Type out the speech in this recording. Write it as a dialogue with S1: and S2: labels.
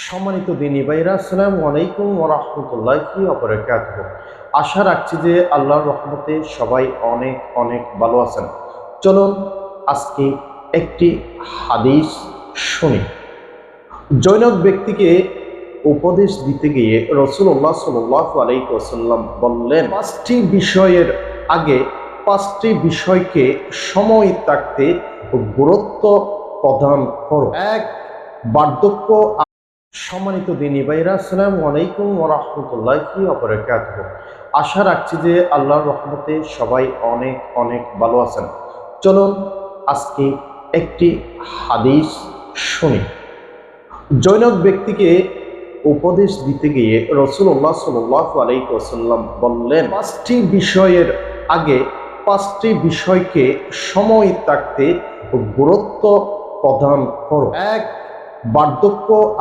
S1: সম্মানিত দিনী ভাইরা, আসসালামু আলাইকুম ওয়া রাহমাতুল্লাহি ওয়া বারাকাতুহু। আশা রাখছি যে আল্লাহর রহমতে সবাই অনেক অনেক ভালো আছেন। চলুন আজকে একটি হাদিস শুনি। জৈনক ব্যক্তিকে উপদেশ দিতে গিয়ে রাসূলুল্লাহ সাল্লাল্লাহু আলাইহি ওয়াসাল্লাম বললেন, পাঁচটি বিষয়ের আগে পাঁচটি বিষয়কে সময় থাকতে গুরুত্ব প্রদান করো। এক, বার্ধক্য। সম্মানিত দিনী ভাইরা, আসসালামু আলাইকুম ওয়া রাহমাতুল্লাহি ওয়া বারাকাতুহু। আশা রাখছি যে আল্লাহর রহমতে সবাই অনেক অনেক ভালো আছেন। চলুন আজকে একটি হাদিস শুনি। জৈনক ব্যক্তিকে উপদেশ দিতে গিয়ে রাসূলুল্লাহ সাল্লাল্লাহু আলাইহি ওয়াসাল্লাম বললেন, পাঁচটি বিষয়ের আগে পাঁচটি বিষয়কে সময় থাকতে গুরুত্ব প্রদান করো। এক, বার্ধক্য।